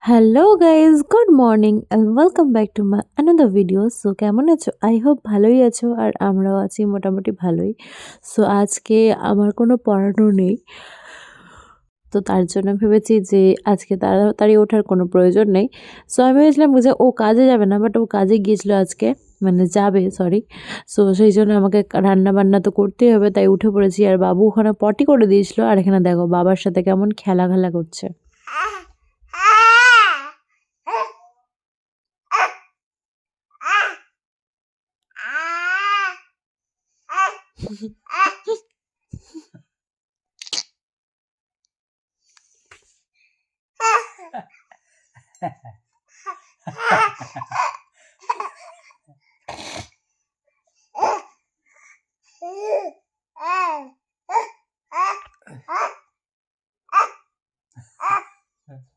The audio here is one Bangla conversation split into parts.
Hello guys, good morning and welcome back to my another video. So কেমন আছো? আই হোপ ভালোই আছো, আর আমরাও আছি মোটামুটি ভালোই। সো আজকে আমার কোনো পড়ানো নেই, তো তার জন্য ভেবেছি যে আজকে তাড়াতাড়ি ওঠার কোনো প্রয়োজন নেই। সো আমি ভেবেছিলাম যে ও কাজে যাবে না, বাট ও কাজে গিয়েছিলো আজকে, মানে যাবে সরি। সো সেই জন্য আমাকে রান্না বান্না তো করতেই হবে, তাই উঠে পড়েছি। আর বাবু ওখানে পটি করে দিয়েছিল, আর এখানে দেখো বাবার সাথে কেমন খেলা করছে।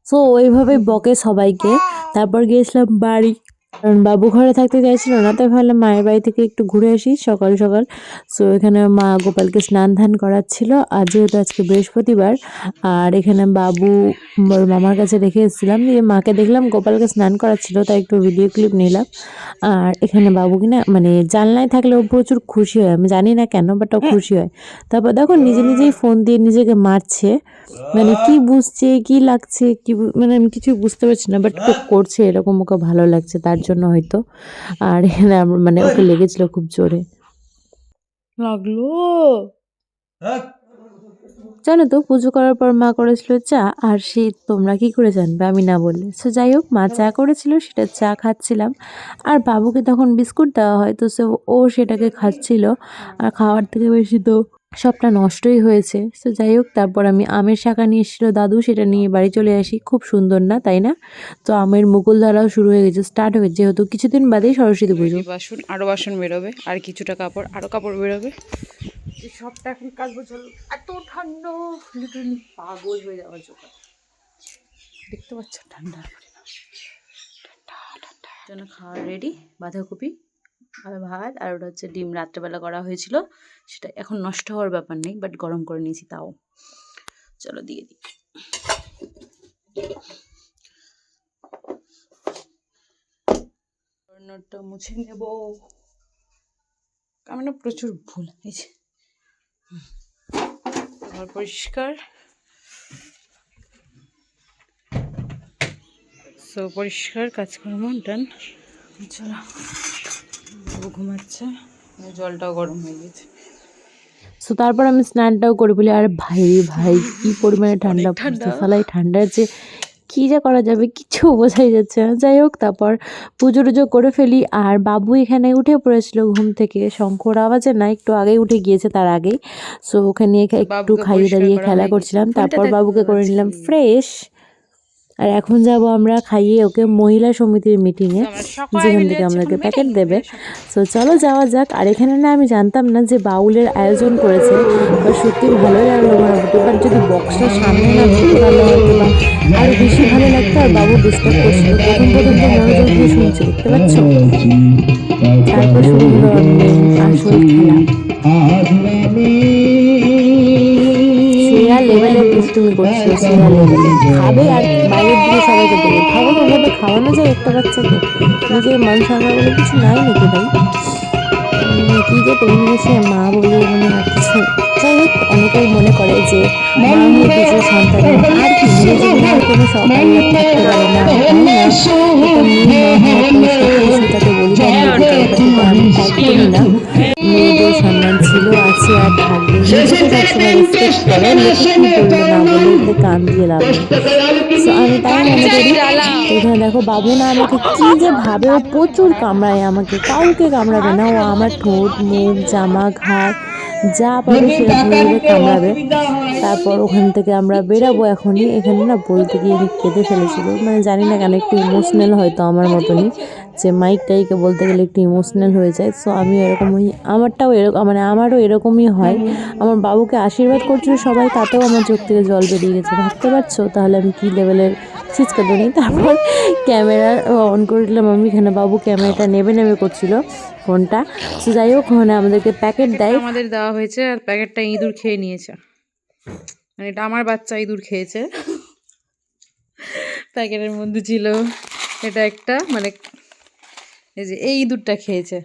সো ওইভাবে বকে সবাইকে। তারপর গিয়েছিলাম বাড়ি, কারণ বাবু ঘরে থাকতে চাইছিল না, তাই ভাবলাম মায়ের বাড়ি থেকে একটু ঘুরে আসি সকাল সকাল। সো এখানে মা গোপালকে স্নান ধান করাচ্ছিল, আর যেহেতু আজকে বৃহস্পতিবার, আর এখানে বাবু ওর মামার কাছে রেখে এসেছিলাম, দিয়ে মাকে দেখলাম গোপালকে স্নান করাচ্ছিল, তাই একটু ভিডিও ক্লিপ নিলাম। আর এখানে বাবু কিনা মানে জানলায় থাকলে ও প্রচুর খুশি হয়, আমি জানি না কেন, বাট ও খুশি হয়। তারপর দেখো নিজে নিজেই ফোন দিয়ে নিজেকে মারছে, মানে কি বুঝছে কি লাগছে কি মানে আমি কিছুই বুঝতে পারছি না, বাট ও করছে এরকম, ওকে ভালো লাগছে তার জন্য হয়তো। আর এখানে মানে ওকে লেগেছিল খুব জোরে লাগলো। জানো তো, পুজো করার পর মা করেছিল চা, আর সে তোমরা কি করে জানবে আমি না বললে। সো যাই হোক, মা চা করেছিল, সেটা চা খাচ্ছিলাম। আর বাবুকে তখন বিস্কুট দেওয়া হয়, তো সে ও সেটাকে খাচ্ছিল, আর খাওয়ার থেকে বেশি তো সবটা নষ্টই হয়েছে। তো যাই হোক, তারপর আমি আমের শাখা নিয়ে এসেছিলো দাদু, সেটা নিয়ে বাড়ি চলে আসি। খুব সুন্দর না তাই না? তো আমের মুকুল ধরাও শুরু হয়ে গেছে, স্টার্ট হয়েছে, যেহেতু কিছুদিন বাদেই সরস্বতী পুজো। বাসন আরো বাসন বেরোবে, আর কিছুটা কাপড় আরো কাপড় বেরোবে। এই সবটা এখন কাচবো। চলো, এত ঠান্ডা, লিটারালি পাগল হয়ে যাওয়ার জন্য। দেখতে পাচ্ছ ঠান্ডা ঠান্ডা ঠান্ডা। জন্য খাওয়া রেডি, বাঁধাকপি আর ভাত, আর ওটা হচ্ছে ডিম রাত্রেবেলা করা হয়েছিল, সেটা এখন নষ্ট হওয়ার ব্যাপার নেই, বাট গরম করে নিয়েছি তাও। চলো দিয়ে দিই। কর্নারটা মুছে নেব, আমি না প্রচুর ভুল হয়েছে। আমার পরিষ্কার, সো পরিষ্কার কাজকর্ম ডান। চলো, বাবু ঘুমাচ্ছে, জলটাও গরম হয়ে গেছে। সো তারপর আমি স্নানটাও করে বলি, আর ভাই ভাই কি পরিমাণে ঠান্ডা পড়ছে, সালাই ঠান্ডার যে কী যা করা যাবে কিছু বোঝাই যাচ্ছে না। যাই হোক, তারপর পুজো টুজো করে ফেলি। আর বাবু এখানে উঠে পড়েছিল ঘুম থেকে, শঙ্কর আওয়াজে না, একটু আগেই উঠে গিয়েছে তার আগেই। সো ওকে নিয়ে একটু খাইয়ে দাঁড়িয়ে খেলা করছিলাম, তারপর বাবুকে করে নিলাম ফ্রেশ। আর এখন যাব আমরা খাইয়ে ওকে মহিলা সমিতির মিটিংয়ে, যেখান থেকে আমাদেরকে প্যাকেট দেবে। সো চলো যাওয়া যাক। আর এখানে না আমি জানতাম না যে বাউলের আয়োজন করেছে, বা সত্যি ভালোই লাগলো মোটামুটি, বাট যদি বক্সটার সামনে না ঢুকে ভালো হতো বা আরও বেশি ভালো লাগতো। আর বাবু ডিস্টার্ব করছিল, প্রথম তো মনোযোগ দিয়ে শুনছে, দেখতে পাচ্ছ। তারপর শুরু হলো আসল খেলা, সেরা লেভেলের দুষ্টুমি করছিল, সেরা লেভেলে খাবে আর বাইরের দিকে সবাইকে দেবে। ভাবো তো ওভাবে খাওয়ানো যায় একটা বাচ্চাকে? নিজের মান সম্মান বলে কিছু নাই নাকি ভাই? কি যে পরিবেশে মা বলে মানে আর কিছু। যাই হোক, অনেকেই মনে করে যে মা হয়ে কিছু সন্তানের আর কি নিজের জীবনে আর কোনো শখ আহ্লাদ থাকতে পারে না, তাই না? এটা মেয়ে মা হওয়ার সেটাকে বলিদান দিয়ে দিতে, এটা আমি একদমই না। মেয়েদের সম্মান ছিল, আছে, আর থাকবে। নিজেকে সবসময় রেসপেক্ট করে, লোকে কি বলবে না বলে এতে কান দিয়ে লাভ নেই। সো আমি তাই মনে করি। তো এখানে দেখো বাবু না আমাকে কি যে ভাবে, ও প্রচুর কামড়ায় আমাকে, কাউকে কামড়াবে না, ও আমার ঠোঁট মুখ জামা ঘাড় যা পাবে সেটা ধরে ধরে কামড়াবে। তারপর ওখান থেকে আমরা বেরাবো এখনই। এখানে না বলতে গিয়ে আমি কেঁদে ফেলেছিল, মানে জানি না কেন, একটু ইমোশনাল হয়তো আমার মতনই, যে মাইক টাইকে বলতে গেলে একটু ইমোশনাল হয়ে যায়। সো আমি এরকম আমারটাও এরকম, মানে আমারও এরকম এরকমই হয়। আমার বাবুকে আশীর্বাদ করছিল সবাই, তাতেও আমার চোখ থেকে জল বেরিয়ে গেছে, ভাবতে পারছো তাহলে আমি কী লেভেলের ছিচকাদুনি। তারপর ক্যামেরা অন করে দিলাম আমি, এখানে বাবু ক্যামেরাটা নেবে নেবে করছিল ফোনটা। সো যাই হোক, ওখানে আমাদেরকে প্যাকেট দেয়, আমাদের দেওয়া হয়েছে আর প্যাকেটটা ইঁদুর খেয়ে নিয়েছে, মানে এটা আমার বাচ্চা ইঁদুর খেয়েছে। প্যাকেটের মধ্যে ছিল এটা একটা, মানে এই যে এই ইঁদুরটা খেয়েছে।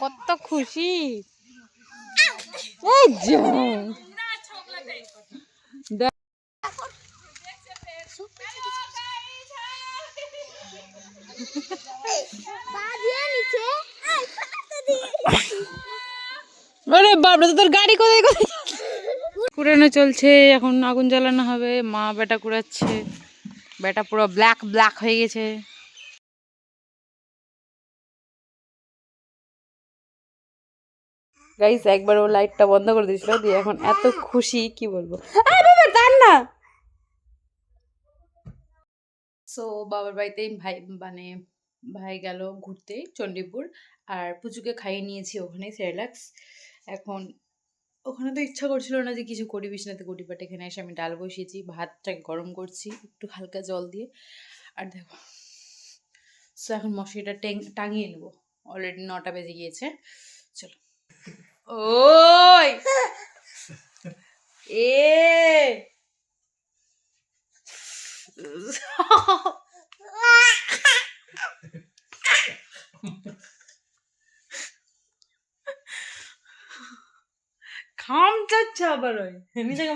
কত খুশি, এই যা। আরে বাবা, তোর গাড়ি কোথায় কোথায় কুড়ানো চলছে, এখন আগুন জ্বালানো হবে। মা বেটা কুড়াচ্ছে, বেটা পুরো ব্ল্যাক ব্ল্যাক হয়ে গেছে। গাইস একবার ও লাইটটা বন্ধ করে দিয়েছিল, দিয়ে এখন এত খুশি কি বলবো। না, সো বাবার বাড়িতেই ভাই, মানে ভাই গেল ঘুরতে চণ্ডীপুর, আর পুচুকে খাইয়ে নিয়েছি ওখানে সেরেলাক্স। এখন ওখানে তো ইচ্ছা করছিল না যে কিছু করি বিছানাতে গুটি, বাট এখানে এসে আমি ডাল বসিয়েছি, ভাতটাকে গরম করছি একটু হালকা জল দিয়ে। আর দেখো, সো এখন মশারিটা টাঙিয়ে নেবো, অলরেডি 9টা বেজে গিয়েছে। চলো। ওই এ খাম চাচ্ছে আবার ওই নিজেকে